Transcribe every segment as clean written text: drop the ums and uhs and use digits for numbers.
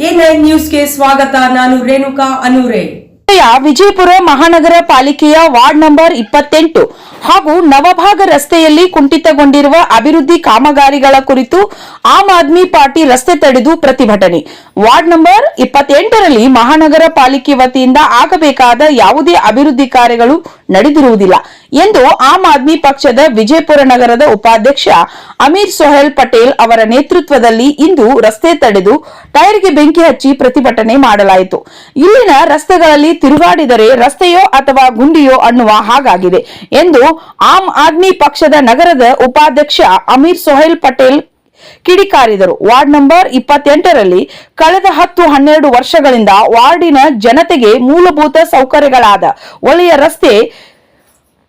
A9 ನ್ಯೂಸ್ಗೆ ಸ್ವಾಗತ. ನಾನು ರೇಣುಕಾ ಅನೂರೆ. ವಿಜಯಪುರ ಮಹಾನಗರ ಪಾಲಿಕೆಯ ವಾರ್ಡ್ ನಂಬರ್ 28 ಹಾಗೂ ನವಭಾಗ ರಸ್ತೆಯಲ್ಲಿ ಕುಂಠಿತಗೊಂಡಿರುವ ಅಭಿವೃದ್ಧಿ ಕಾಮಗಾರಿಗಳ ಕುರಿತು ಆಮ್ ಆದ್ಮಿ ಪಾರ್ಟಿ ರಸ್ತೆ ತಡೆದು ಪ್ರತಿಭಟನೆ. ವಾರ್ಡ್ ನಂಬರ್ 28ರಲ್ಲಿ ಮಹಾನಗರ ಪಾಲಿಕೆ ವತಿಯಿಂದ ಆಗಬೇಕಾದ ಯಾವುದೇ ಅಭಿವೃದ್ಧಿ ಕಾರ್ಯಗಳು ನಡೆದಿರುವುದಿಲ್ಲ ಎಂದು ಆಮ್ ಆದ್ಮಿ ಪಕ್ಷದ ವಿಜಯಪುರ ನಗರದ ಉಪಾಧ್ಯಕ್ಷ ಅಮೀರ್ ಸೊಹೇಲ್ ಪಟೇಲ್ ಅವರ ನೇತೃತ್ವದಲ್ಲಿ ಇಂದು ರಸ್ತೆ ತಡೆದು ಟೈರ್ಗೆ ಬೆಂಕಿ ಹಚ್ಚಿ ಪ್ರತಿಭಟನೆ ಮಾಡಲಾಯಿತು. ಇಲ್ಲಿನ ರಸ್ತೆಗಳಲ್ಲಿ ತಿರುಗಾಡಿದರೆ ರಸ್ತೆಯೋ ಅಥವಾ ಗುಂಡಿಯೋ ಅನ್ನುವ ಹಾಗಾಗಿದೆ ಎಂದು ಆಮ್ ಆದ್ಮಿ ಪಕ್ಷದ ನಗರದ ಉಪಾಧ್ಯಕ್ಷ ಅಮೀರ್ ಸೊಹೇಲ್ ಪಟೇಲ್ ಕಿಡಿಕಾರಿದರು. ವಾರ್ಡ್ ನಂಬರ್ 28ರಲ್ಲಿ ಕಳೆದ 10-12 ವರ್ಷಗಳಿಂದ ವಾರ್ಡಿನ ಜನತೆಗೆ ಮೂಲಭೂತ ಸೌಕರ್ಯಗಳಾದ ಒಳ್ಳೆಯ ರಸ್ತೆ,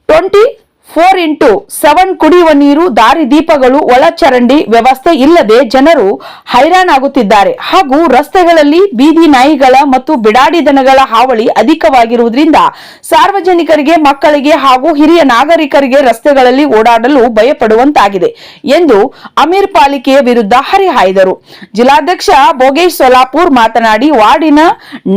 24x7 ಕುಡಿಯುವ ನೀರು, ದಾರಿ ದೀಪಗಳು, ಒಳಚರಂಡಿ ವ್ಯವಸ್ಥೆ ಇಲ್ಲದೆ ಜನರು ಹೈರಾಣಾಗುತ್ತಿದ್ದಾರೆ ಹಾಗೂ ರಸ್ತೆಗಳಲ್ಲಿ ಬೀದಿ ನಾಯಿಗಳ ಮತ್ತು ಬಿಡಾಡಿ ದನಗಳ ಹಾವಳಿ ಅಧಿಕವಾಗಿರುವುದರಿಂದ ಸಾರ್ವಜನಿಕರಿಗೆ, ಮಕ್ಕಳಿಗೆ ಹಾಗೂ ಹಿರಿಯ ನಾಗರಿಕರಿಗೆ ರಸ್ತೆಗಳಲ್ಲಿ ಓಡಾಡಲು ಭಯಪಡುವಂತಾಗಿದೆ ಎಂದು ಅಮೀರ್ ಪಾಲಿಕೆಯ ವಿರುದ್ಧ ಹರಿಹಾಯ್ದರು. ಜಿಲ್ಲಾಧ್ಯಕ್ಷ ಭೋಗೇಶ್ ಸೊಲಾಪುರ್ ಮಾತನಾಡಿ, ವಾರ್ಡಿನ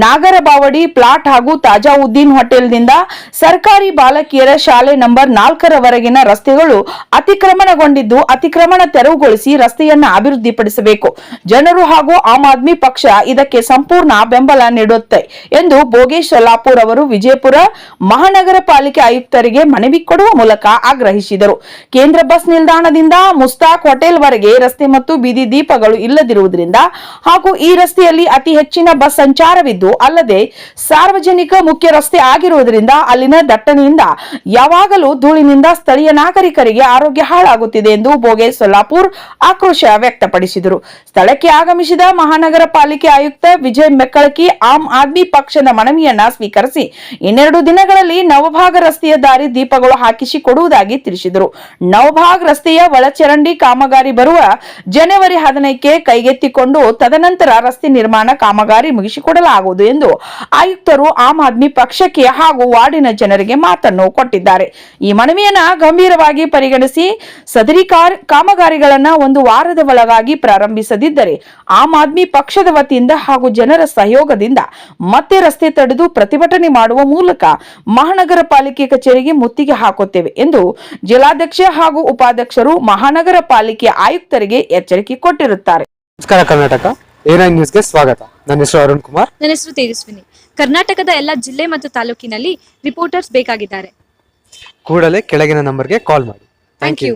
ನಾಗರಬಾವಡಿ ಪ್ಲಾಟ್ ಹಾಗೂ ತಾಜಾವುದ್ದೀನ್ ಹೋಟೆಲ್ನಿಂದ ಸರ್ಕಾರಿ ಬಾಲಕಿಯರ ಶಾಲೆ ನಂಬರ್ 4ರವರೆಗಿನ ರಸ್ತೆಗಳು ಅತಿಕ್ರಮಣಗೊಂಡಿದ್ದು, ಅತಿಕ್ರಮಣ ತೆರವುಗೊಳಿಸಿ ರಸ್ತೆಯನ್ನ ಅಭಿವೃದ್ಧಿಪಡಿಸಬೇಕು. ಜನರು ಹಾಗೂ ಆಮ್ ಆದ್ಮಿ ಪಕ್ಷ ಇದಕ್ಕೆ ಸಂಪೂರ್ಣ ಬೆಂಬಲ ನೀಡುತ್ತೆ ಎಂದು ಭೋಗೇಶ್ ಸೊಲಾಪುರ್ ಅವರು ವಿಜಯಪುರ ಮಹಾನಗರ ಪಾಲಿಕೆ ಆಯುಕ್ತರಿಗೆ ಮನವಿ ಕೊಡುವ ಮೂಲಕ ಆಗ್ರಹಿಸಿದರು. ಕೇಂದ್ರ ಬಸ್ ನಿಲ್ದಾಣದಿಂದ ಮುಸ್ತಾಕ್ ಹೋಟೆಲ್ ವರೆಗೆ ರಸ್ತೆ ಮತ್ತು ಬೀದಿ ದೀಪಗಳು ಇಲ್ಲದಿರುವುದರಿಂದ ಹಾಗೂ ಈ ರಸ್ತೆಯಲ್ಲಿ ಅತಿ ಹೆಚ್ಚಿನ ಬಸ್ ಸಂಚಾರವಿದ್ದು, ಅಲ್ಲದೆ ಸಾರ್ವಜನಿಕ ಮುಖ್ಯ ರಸ್ತೆ ಆಗಿರುವುದರಿಂದ ಅಲ್ಲಿನ ದಟ್ಟಣೆಯಿಂದ ಯಾವಾಗಲೂ ಧೂಳಿನಿಂದ ಸ್ಥಳೀಯ ನಾಗರಿಕರಿಗೆ ಆರೋಗ್ಯ ಹಾಳಾಗುತ್ತಿದೆ ಎಂದು ಭೋಗೇಶ್ ಸೊಲ್ಲಾಪುರ್ ಆಕ್ರೋಶ ವ್ಯಕ್ತಪಡಿಸಿದರು. ಸ್ಥಳಕ್ಕೆ ಆಗಮಿಸಿದ ಮಹಾನಗರ ಪಾಲಿಕೆ ಆಯುಕ್ತ ವಿಜಯ್ ಮೆಕ್ಕಳಕಿ ಆಮ್ ಆದ್ಮಿ ಪಕ್ಷದ ಮನವಿಯನ್ನ ಸ್ವೀಕರಿಸಿ 2 ದಿನಗಳಲ್ಲಿ ನವಭಾಗ ರಸ್ತೆಯ ದಾರಿ ದೀಪಗಳು ಹಾಕಿಸಿಕೊಡುವುದಾಗಿ ತಿಳಿಸಿದರು. ನವಭಾಗ ರಸ್ತೆಯ ಒಳಚರಂಡಿ ಕಾಮಗಾರಿ ಬರುವ ಜನವರಿ 15ಕ್ಕೆ ಕೈಗೆತ್ತಿಕೊಂಡು ತದನಂತರ ರಸ್ತೆ ನಿರ್ಮಾಣ ಕಾಮಗಾರಿ ಮುಗಿಸಿಕೊಡಲಾಗುವುದು ಎಂದು ಆಯುಕ್ತರು ಆಮ್ ಆದ್ಮಿ ಪಕ್ಷಕ್ಕೆ ಹಾಗೂ ವಾರ್ಡಿನ ಜನರಿಗೆ ಮಾತನ್ನು ಕೊಟ್ಟಿದ್ದಾರೆ. ಈ ಮನವಿಯನ್ನ ಗಂಭೀರವಾಗಿ ಪರಿಗಣಿಸಿ ಸದರಿ ಕಾಮಗಾರಿಗಳನ್ನ 1 ವಾರದ ಒಳಗಾಗಿ ಪ್ರಾರಂಭಿಸದಿದ್ದರೆ ಆಮ್ ಆದ್ಮಿ ಪಕ್ಷದ ವತಿಯಿಂದ ಹಾಗೂ ಜನರ ಸಹಯೋಗದಿಂದ ಮತ್ತೆ ರಸ್ತೆ ತಡೆದು ಪ್ರತಿಭಟನೆ ಮಾಡುವ ಮೂಲಕ ಮಹಾನಗರ ಪಾಲಿಕೆ ಕಚೇರಿಗೆ ಮುತ್ತಿಗೆ ಹಾಕುತ್ತೇವೆ ಎಂದು ಜಿಲ್ಲಾಧ್ಯಕ್ಷ ಹಾಗೂ ಉಪಾಧ್ಯಕ್ಷರು ಮಹಾನಗರ ಪಾಲಿಕೆ ಆಯುಕ್ತರಿಗೆ ಎಚ್ಚರಿಕೆ ಕೊಟ್ಟಿರುತ್ತಾರೆ. ನಮಸ್ಕಾರ ಕರ್ನಾಟಕ A9 ನ್ಯೂಸ್ಗೆ ಸ್ವಾಗತ. ನನ್ನ ಹೆಸರು ಅರುಣ್ ಕುಮಾರ್. ನನ್ನ ಹೆಸರು ತೇಜಸ್ವಿನಿ. ಕರ್ನಾಟಕದ ಎಲ್ಲ ಜಿಲ್ಲೆ ಮತ್ತು ತಾಲೂಕಿನಲ್ಲಿ ರಿಪೋರ್ಟರ್ಸ್ ಬೇಕಾಗಿದ್ದಾರೆ. ಕೂಡಲೇ ಕೆಳಗಿನ ನಂಬರ್ಗೆ ಕಾಲ್ ಮಾಡಿ. Thank you.